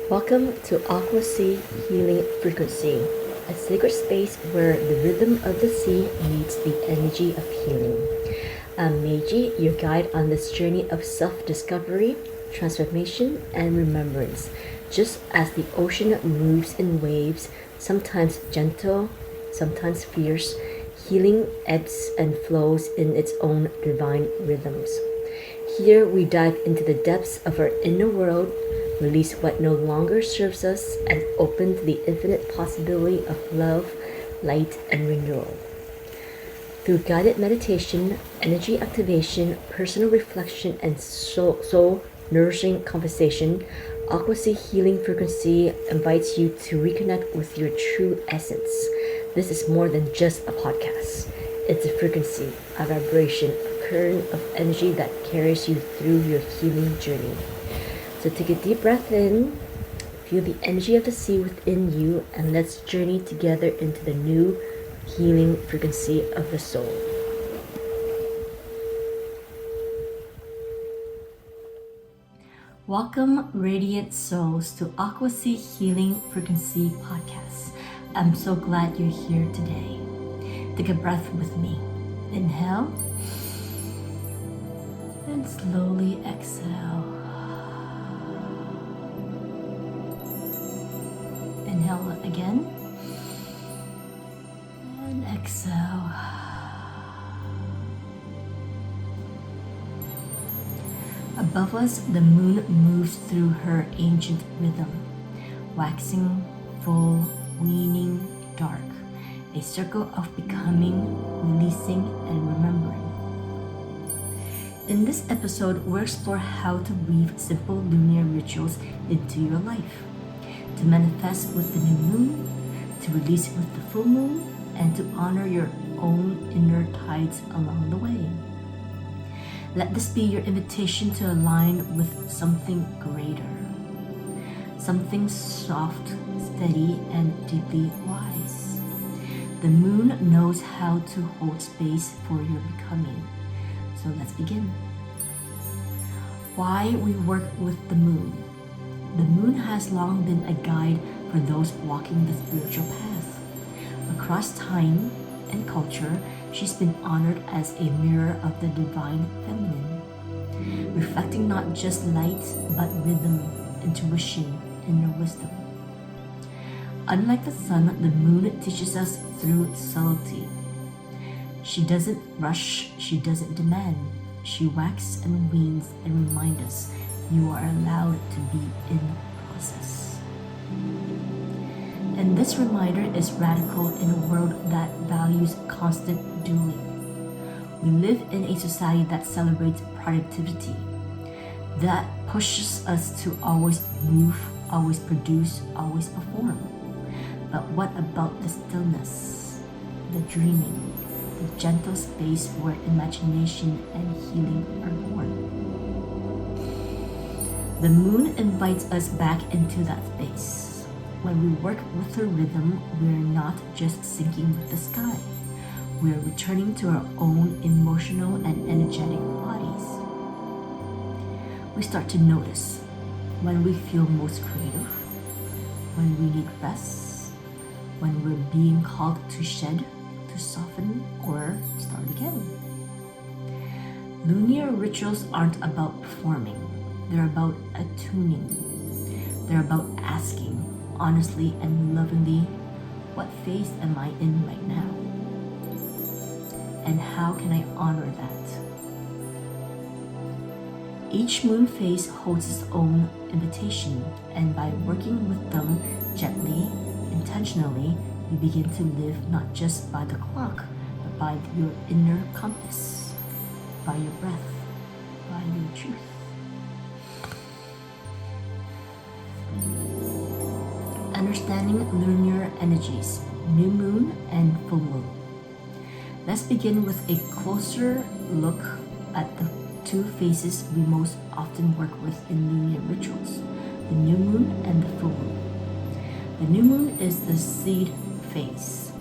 Welcome to Aquasea Healing Frequency, a sacred space where the rhythm of the sea meets the energy of healing. I'm Meiji, your guide on this journey of self-discovery, transformation, and remembrance. Just as the ocean moves in waves, sometimes gentle, sometimes fierce, healing ebbs and flows in its own divine rhythms. Here we dive into the depths of our inner world, release what no longer serves us, and open to the infinite possibility of love, light, and renewal. Through guided meditation, energy activation, personal reflection, and soul nourishing conversation, Aquasea Healing Frequency invites you to reconnect with your true essence. This is more than just a podcast. It's a frequency, a vibration, a current of energy that carries you through your healing journey. So take a deep breath in, feel the energy of the sea within you, and let's journey together into the new healing frequency of the soul. Welcome, radiant souls, to Aquasea Healing Frequency Podcast. I'm so glad you're here today. Take a breath with me. Inhale and slowly exhale. Inhale again and exhale. Above us, the moon moves through her ancient rhythm, waxing, full, waning, dark, a circle of becoming, releasing, and remembering. In this episode, we'll explore how to weave simple lunar rituals into your life, to manifest with the new moon, to release with the full moon, and to honor your own inner tides along the way. Let this be your invitation to align with something greater, something soft, steady, and deeply wise. The moon knows how to hold space for your becoming. So let's begin. Why we work with the moon. The moon has long been a guide for those walking the spiritual path. Across time and culture, she's been honored as a mirror of the divine feminine, reflecting not just light, but rhythm, intuition, inner wisdom. Unlike the sun, the moon teaches us through subtlety. She doesn't rush, she doesn't demand. She waxes and weans and reminds us you are allowed to be in the process. And this reminder is radical in a world that values constant doing. We live in a society that celebrates productivity, that pushes us to always move, always produce, always perform. But what about the stillness, the dreaming, the gentle space where imagination and healing are born? The moon invites us back into that space. When we work with her rhythm, we're not just syncing with the sky. We're returning to our own emotional and energetic bodies. We start to notice when we feel most creative, when we need rest, when we're being called to shed, to soften, or start again. Lunar rituals aren't about performing. They're about attuning. They're about asking, honestly and lovingly, what phase am I in right now? And how can I honor that? Each moon phase holds its own invitation, and by working with them gently, intentionally, you begin to live not just by the clock, but by your inner compass, by your breath, by your truth. Understanding lunar energies, new moon and full moon. Let's begin with a closer look at the two phases we most often work with in lunar rituals, the new moon and the full moon. The new moon is the seed phase.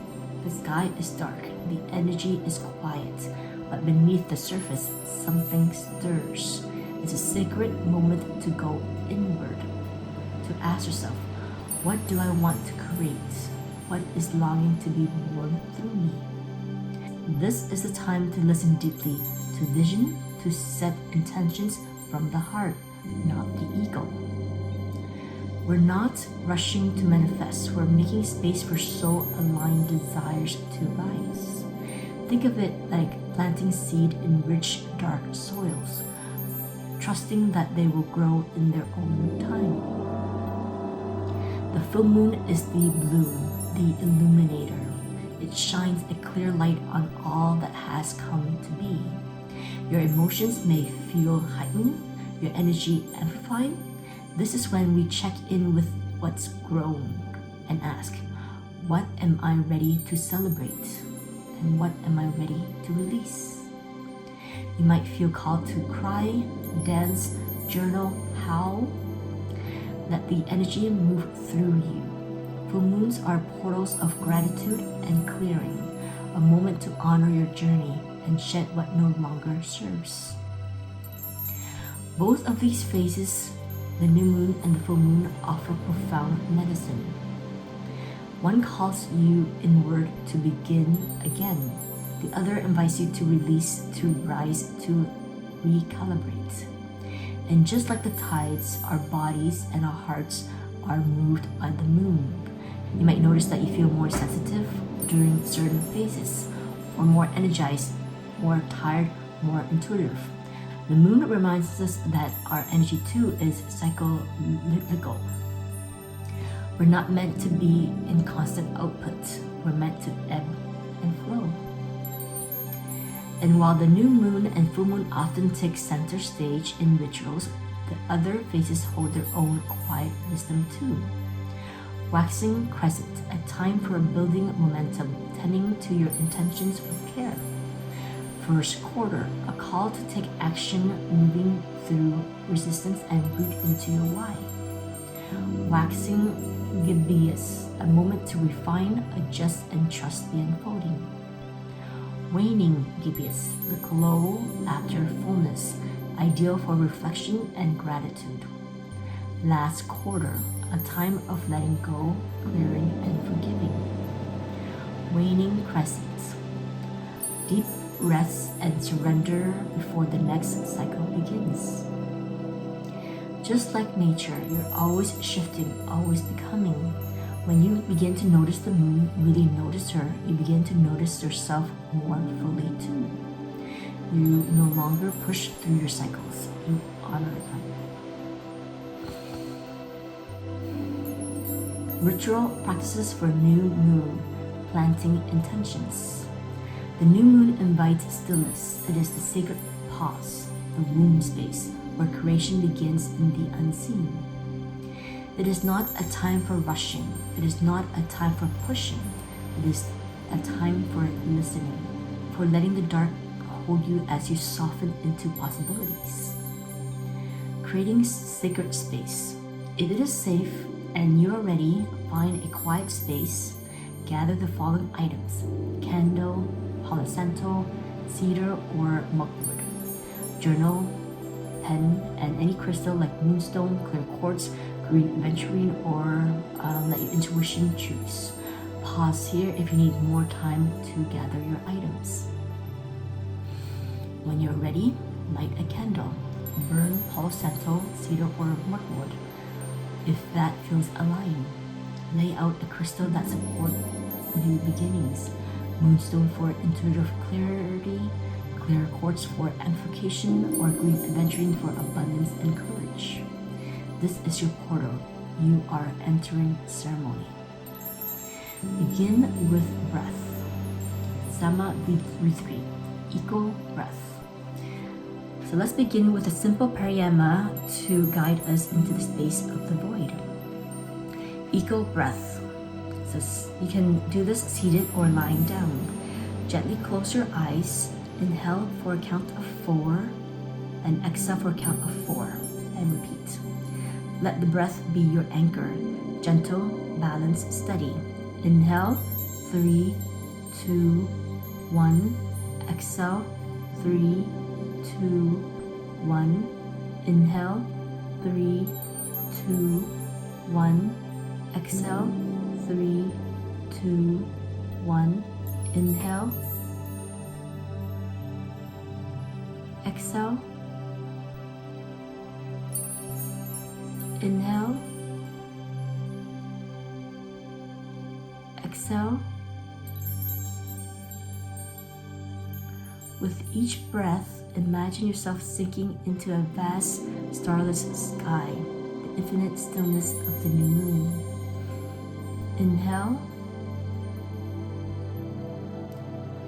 The sky is dark, the energy is quiet, but beneath the surface, something stirs. It's a sacred moment to go inward, to ask yourself, what do I want to create? What is longing to be born through me? This is the time to listen deeply to vision, to set intentions from the heart, not the ego. We're not rushing to manifest, we're making space for soul-aligned desires to rise. Think of it like planting seed in rich, dark soils, trusting that they will grow in their own time. The full moon is the bloom, the illuminator. It shines a clear light on all that has come to be. Your emotions may feel heightened, your energy amplified. This is when we check in with what's grown and ask, what am I ready to celebrate? And what am I ready to release? You might feel called to cry, dance, journal, howl. Let the energy move through you. Full moons are portals of gratitude and clearing, a moment to honor your journey and shed what no longer serves. Both of these phases, the new moon and the full moon, offer profound medicine. One calls you inward to begin again. The other invites you to release, to rise, to recalibrate. And just like the tides, our bodies and our hearts are moved by the moon. You might notice that you feel more sensitive during certain phases, or more energized, more tired, more intuitive. The moon reminds us that our energy too is cyclical. We're not meant to be in constant output. We're meant to ebb and flow. And while the new moon and full moon often take center stage in rituals, the other phases hold their own quiet wisdom too. Waxing crescent, a time for building momentum, tending to your intentions with care. First quarter, a call to take action, moving through resistance and root into your why. Waxing gibbous, a moment to refine, adjust, and trust the unfolding. Waning gibbous, the glow after fullness, ideal for reflection and gratitude. Last quarter, a time of letting go, clearing, and forgiving. Waning crescent, deep rest and surrender before the next cycle begins. Just like nature, you're always shifting, always becoming. When you begin to notice the moon, really notice her, you begin to notice yourself more fully too. You no longer push through your cycles, you honor them. Ritual practices for new moon, planting intentions. The new moon invites stillness. It is the sacred pause, the womb space, where creation begins in the unseen. It is not a time for rushing. It is not a time for pushing. It is a time for listening, for letting the dark hold you as you soften into possibilities. Creating sacred space. If it is safe and you are ready, find a quiet space. Gather the following items: candle, palo santo, cedar, or muckwood, journal, pen, and any crystal like moonstone, clear quartz, green aventurine, or let your intuition choose. Pause here if you need more time to gather your items. When you're ready, light a candle. Burn palo santo, cedar, or muckwood if that feels aligned. Lay out a crystal that supports new beginnings. Moonstone for intuitive clarity, clear quartz for amplification, or green aventurine for abundance and courage. This is your portal. You are entering ceremony. Begin with breath. Sama Vidrithri, equal breath. So let's begin with a simple pranayama to guide us into the space of the void. Equal breath. So you can do this seated or lying down. Gently close your eyes. Inhale for a count of 4 and exhale for a count of 4 and repeat. Let the breath be your anchor. Gentle, balanced, steady. Inhale, 3, 2, 1. Exhale, 3, 2, 1. Inhale, 3, 2, 1. Exhale. 3, 2, 1. Inhale. Exhale. Inhale. Exhale. With each breath, imagine yourself sinking into a vast, starless sky, the infinite stillness of the new moon. Inhale.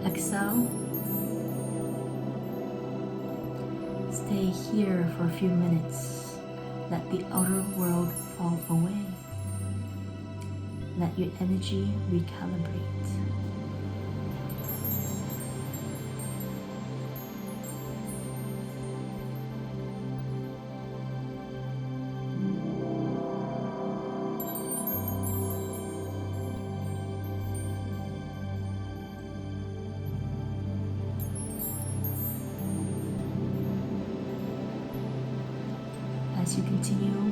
Exhale. Stay here for a few minutes. Let the outer world fall away. Let your energy recalibrate. As you continue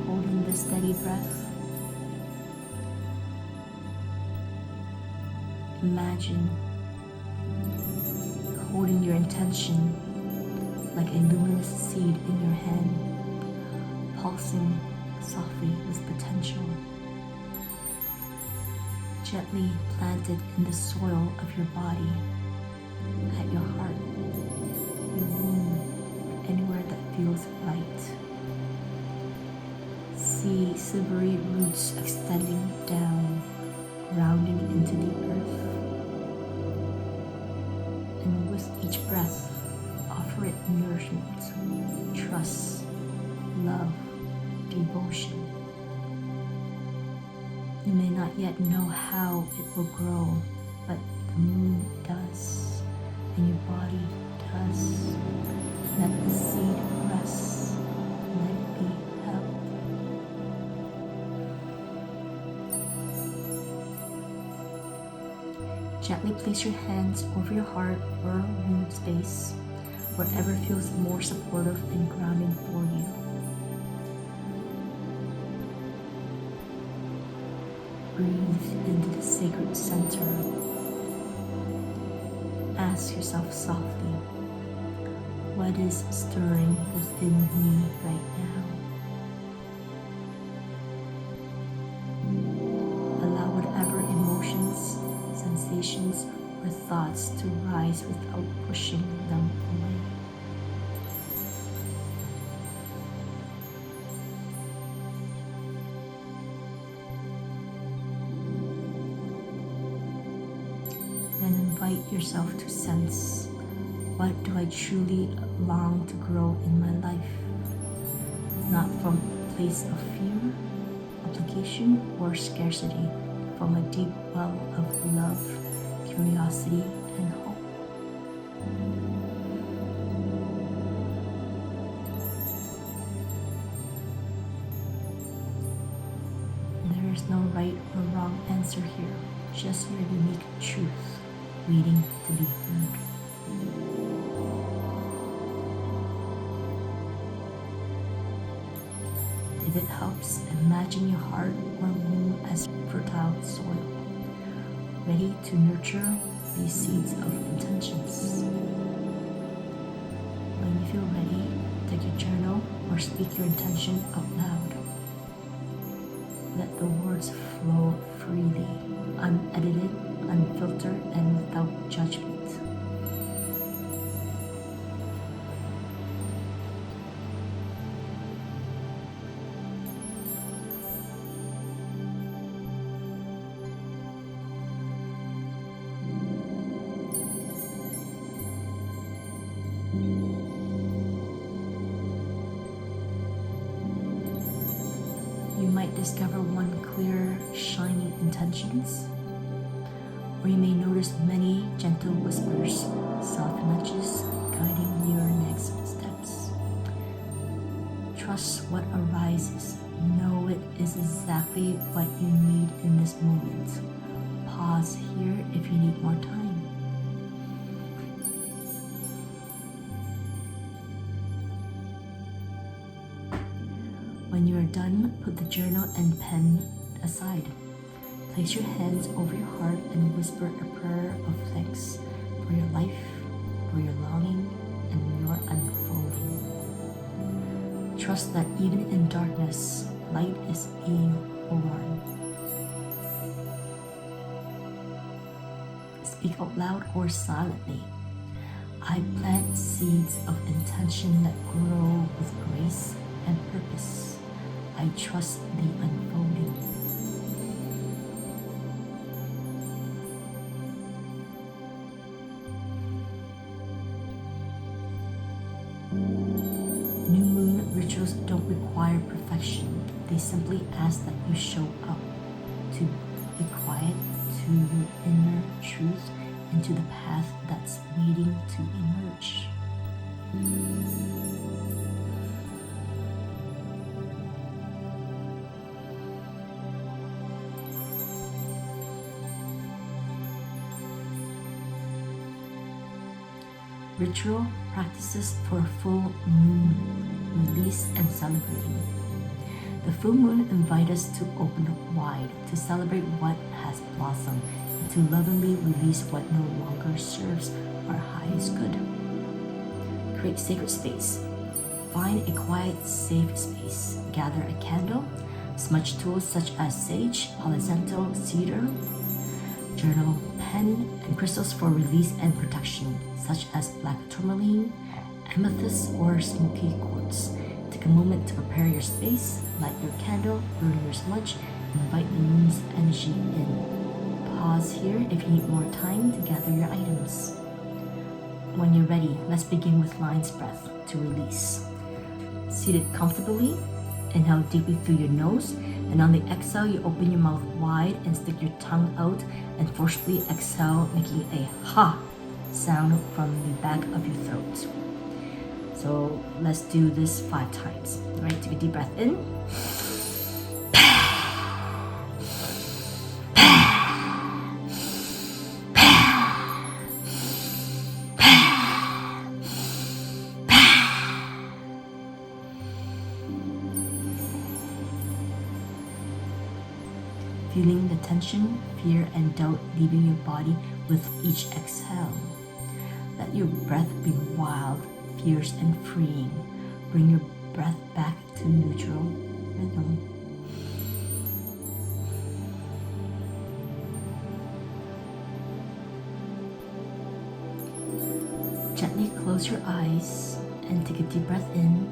holding this steady breath, imagine holding your intention like a luminous seed in your hand, pulsing softly with potential, gently planted in the soil of your body, at your heart, your womb, anywhere that feels right. See silvery roots extending down, rounding into the earth. And with each breath, offer it nourishment, trust, love, devotion. You may not yet know how it will grow, but the moon does, and your body does. Let the seed rest, let it be held. Gently place your hands over your heart or womb space, wherever feels more supportive and grounding for you. Breathe into the sacred center. Ask yourself softly, what is stirring within me right now? Allow whatever emotions, sensations, or thoughts to rise without pushing them away. Then invite yourself to sense, what do I truly long to grow in my life? Not from a place of fear, obligation, or scarcity, from a deep well of love, curiosity, and hope. There is no right or wrong answer here, just your unique truth waiting to be heard. If it helps, imagine your heart or womb as fertile soil, ready to nurture these seeds of intentions. When you feel ready, take your journal or speak your intention out loud. Let the words flow freely, unedited, unfiltered, and without judgment. You might discover one clear, shining intentions, or you may notice many gentle whispers, soft nudges, guiding your next steps. Trust what arises. Know it is exactly what you need in this moment. Pause here if you need more time. When you are done, put the journal and pen aside. Place your hands over your heart and whisper a prayer of thanks for your life, for your longing, and your unfolding. Trust that even in darkness, light is being born. Speak out loud or silently. I plant seeds of intention that grow with grace and purpose. I trust the unfolding. New moon rituals don't require perfection. They simply ask that you show up, to be quiet, to your inner truth, and to the path that's waiting to emerge. Ritual practices for a full moon, release and celebrating. The full moon invites us to open wide, to celebrate what has blossomed, and to lovingly release what no longer serves our highest good. Create sacred space. Find a quiet, safe space. Gather a candle, smudge tools such as sage, palo santo, cedar, journal, pen, and crystals for release and protection, such as black tourmaline, amethyst, or smoky quartz. Take a moment to prepare your space, light your candle, burn your smudge, and invite the moon's energy in. Pause here if you need more time to gather your items. When you're ready, let's begin with lion's breath to release. Seated comfortably, inhale deeply through your nose, and on the exhale, you open your mouth wide and stick your tongue out and forcefully exhale, making a ha sound from the back of your throat. So let's do this 5 times. All right, take a deep breath in. Feeling the tension, fear, and doubt leaving your body with each exhale. Let your breath be wild, fierce, and freeing. Bring your breath back to neutral rhythm. Gently close your eyes and take a deep breath in.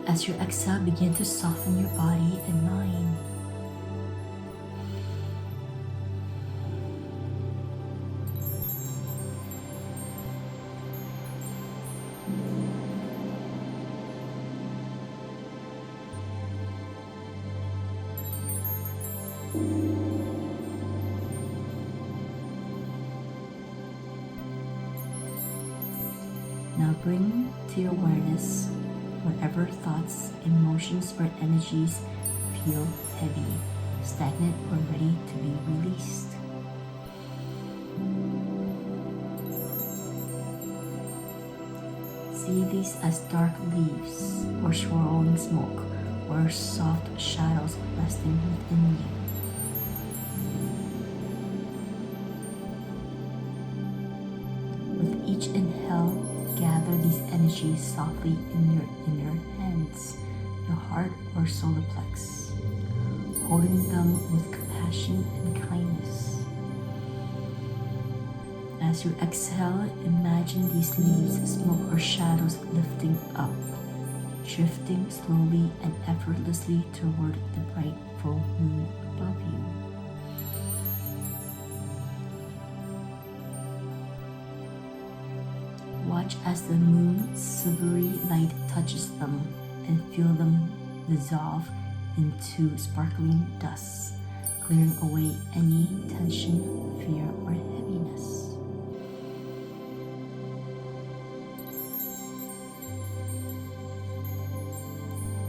As your exhale, begin to soften your body and mind. Now bring to your awareness whatever thoughts, emotions, or energies feel heavy, stagnant, or ready to be released. See these as dark leaves, or swirling smoke, or soft shadows resting within you. With each inhale, gather these energies softly in your inner hands, your heart or solar plex, holding them with compassion and kindness. As you exhale, imagine these leaves, smoke, or shadows lifting up, drifting slowly and effortlessly toward the bright full moon above you. Watch as the moon's silvery light touches them and feel them dissolve into sparkling dust, clearing away any tension, fear, or heaviness.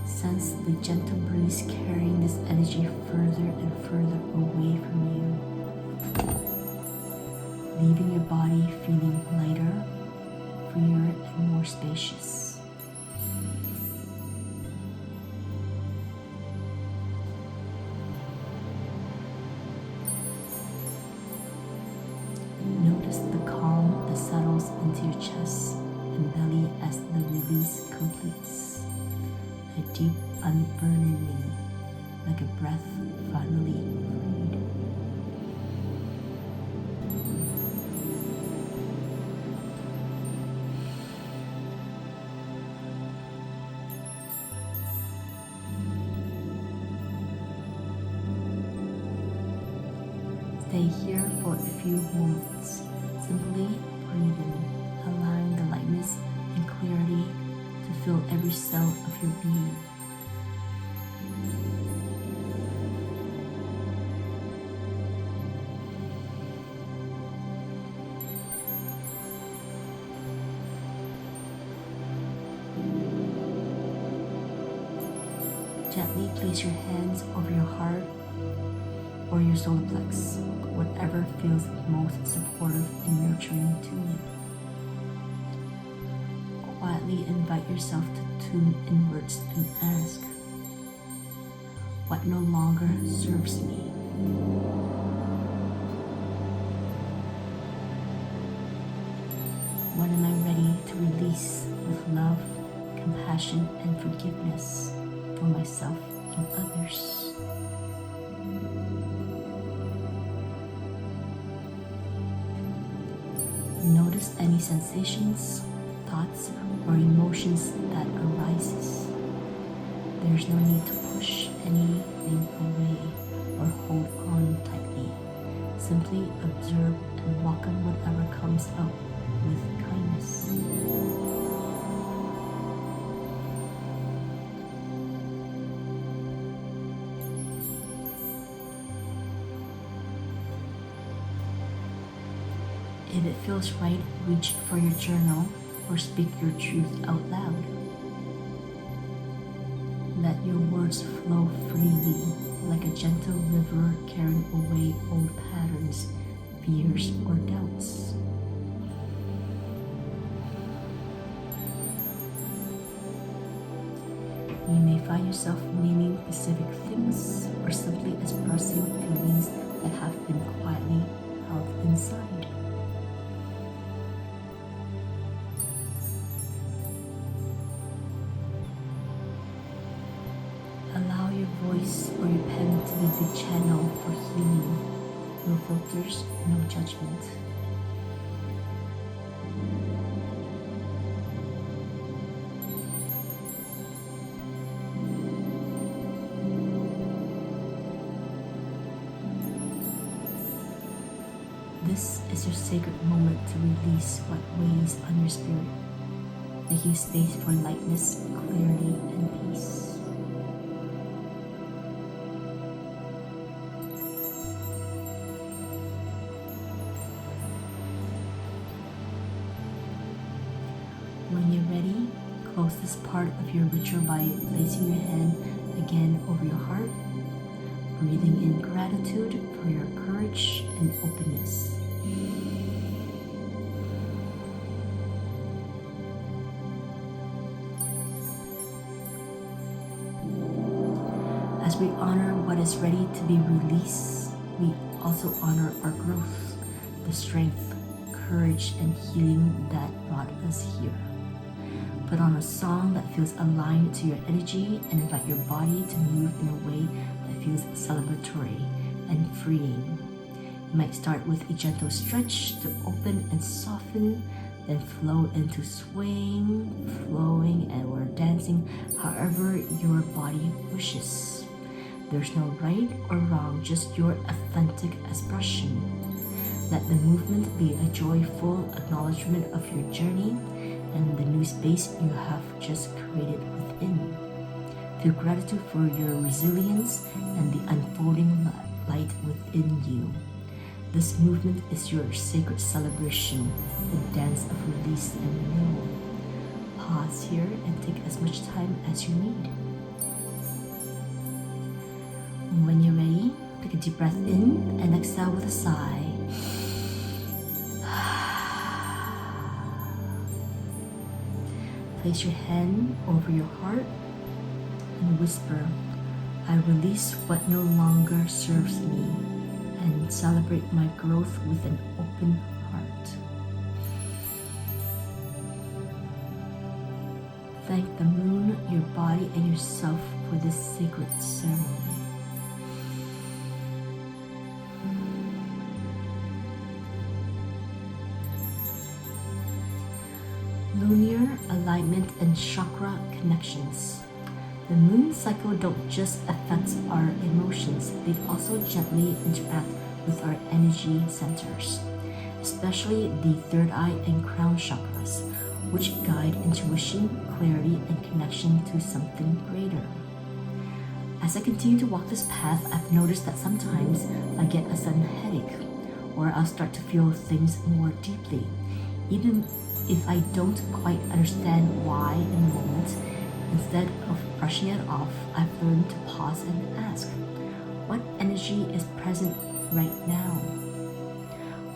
Sense the gentle breeze carrying this energy further and further away from you, leaving your body feeling lighter, freer, and more spacious. completes. A deep unburdening, like a breath finally freed. Stay here for a few moments, simply breathing, allowing the lightness and clarity to fill every cell of your being. Gently place your hands over your heart or your solar plex, whatever feels most supportive and nurturing to you. Quietly invite yourself to tune inwards and ask, what no longer serves me? When am I ready to release with love, compassion, and forgiveness for myself and others? Notice any sensations, thoughts, or emotions that arises. There's no need to push anything away or hold on tightly. Simply observe and welcome whatever comes up with kindness. If it feels right, reach for your journal or speak your truth out loud. Let your words flow freely, like a gentle river carrying away old patterns, fears, or doubts. You may find yourself naming specific things or simply expressing feelings that have been quietly held inside. Allow your voice or your pen to be the channel for healing. No filters, no judgment. This is your sacred moment to release what weighs on your spirit, making space for lightness, clarity, and peace. When you're ready, close this part of your ritual by placing your hand again over your heart, breathing in gratitude for your courage and openness. As we honor what is ready to be released, we also honor our growth, the strength, courage, and healing that brought us here. Put on a song that feels aligned to your energy and invite your body to move in a way that feels celebratory and freeing. You might start with a gentle stretch to open and soften, then flow into swaying, flowing, or dancing however your body wishes. There's no right or wrong, just your authentic expression. Let the movement be a joyful acknowledgement of your journey and the new space you have just created within. Feel gratitude for your resilience and the unfolding light within you. This movement is your sacred celebration, the dance of release and renewal. Pause here and take as much time as you need. When you're ready, take a deep breath in and exhale with a sigh. Place your hand over your heart and whisper, I release what no longer serves me and celebrate my growth with an open heart. Thank the moon, your body, and yourself for this sacred ceremony. Lunar alignment and chakra connections. The moon cycle don't just affect our emotions, they also gently interact with our energy centers, especially the third eye and crown chakras, which guide intuition, clarity, and connection to something greater. As I continue to walk this path, I've noticed that sometimes I get a sudden headache, or I'll start to feel things more deeply, even if I don't quite understand why in the moment. Instead of brushing it off, I've learned to pause and ask, what energy is present right now?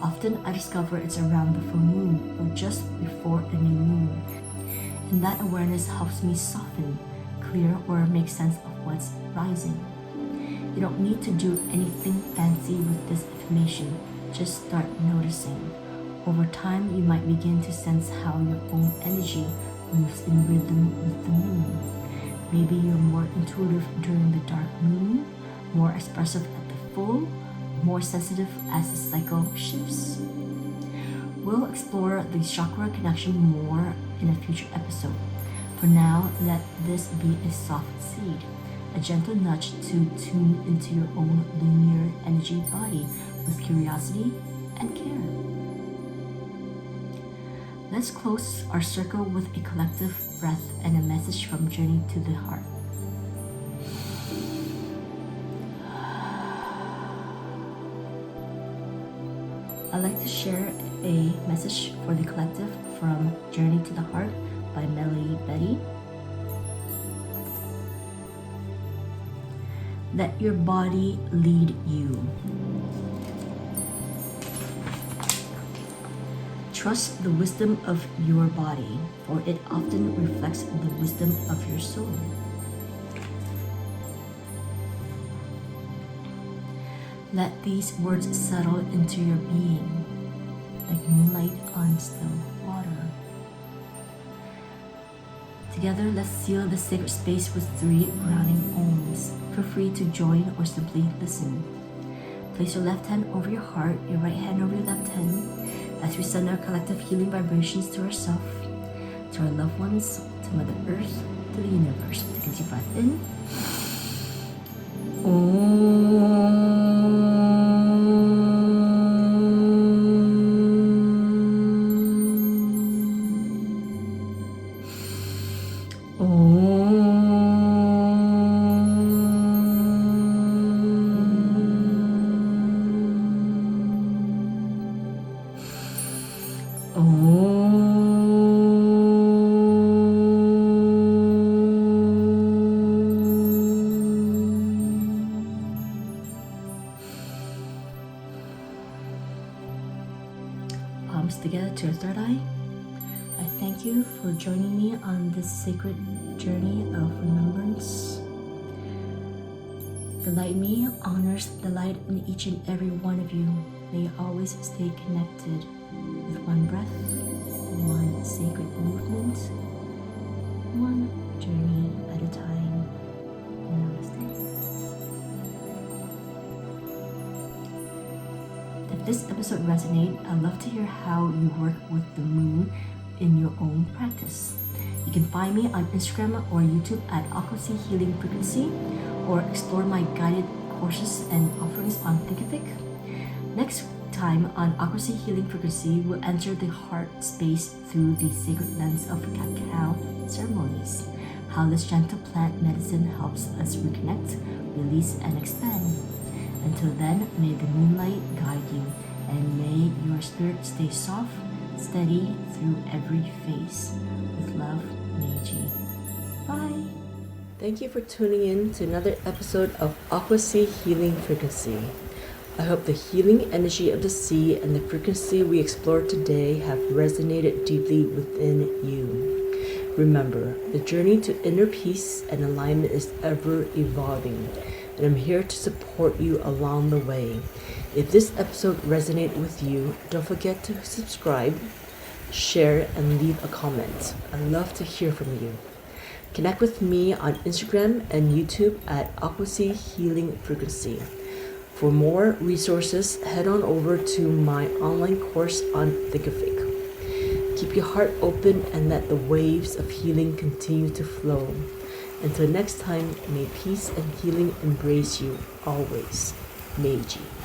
Often I discover it's around the full moon or just before a new moon, and that awareness helps me soften, clear, or make sense of what's rising. You don't need to do anything fancy with this information, just start noticing. Over time, you might begin to sense how your own energy moves in rhythm with the moon. Maybe you're more intuitive during the dark moon, more expressive at the full, more sensitive as the cycle shifts. We'll explore the chakra connection more in a future episode. For now, let this be a soft seed, a gentle nudge to tune into your own lunar energy body with curiosity and care. Let's close our circle with a collective breath and a message from Journey to the Heart. I'd like to share a message for the collective from Journey to the Heart by Melody Betty. Let your body lead you. Trust the wisdom of your body, for it often reflects the wisdom of your soul. Let these words settle into your being, like moonlight on still water. Together, let's seal the sacred space with 3 grounding ohms. Feel free to join or simply listen. Place your left hand over your heart, your right hand over your left hand, as we send our collective healing vibrations to ourselves, to our loved ones, to Mother Earth, to the universe. Take a deep breath in. Palms together to your third eye. I thank you for joining me on this sacred journey of remembrance. The light in me honors the light in each and every one of you. May you always stay connected with one breath, one sacred movement, one journey at a time. Namaste. If this episode resonates, I'd love to hear how you work with the moon in your own practice. You can find me on Instagram or YouTube at Aquasea Healing Frequency, or explore my guided courses and offerings on Thinkific. Next time on Aquasea Healing Frequency, we'll enter the heart space through the sacred lens of cacao ceremonies. How this gentle plant medicine helps us reconnect, release, and expand. Until then, may the moonlight guide you, and may your spirit stay soft, steady through every phase. With love, Meiji. Bye. Thank you for tuning in to another episode of Aquasea Healing Frequency. I hope the healing energy of the sea and the frequency we explored today have resonated deeply within you. Remember, the journey to inner peace and alignment is ever evolving, and I'm here to support you along the way. If this episode resonated with you, don't forget to subscribe, share, and leave a comment. I'd love to hear from you. Connect with me on Instagram and YouTube at Aquasea Healing Frequency. For more resources, head on over to my online course on Thinkific. Keep your heart open and let the waves of healing continue to flow. Until next time, may peace and healing embrace you always. Meiji.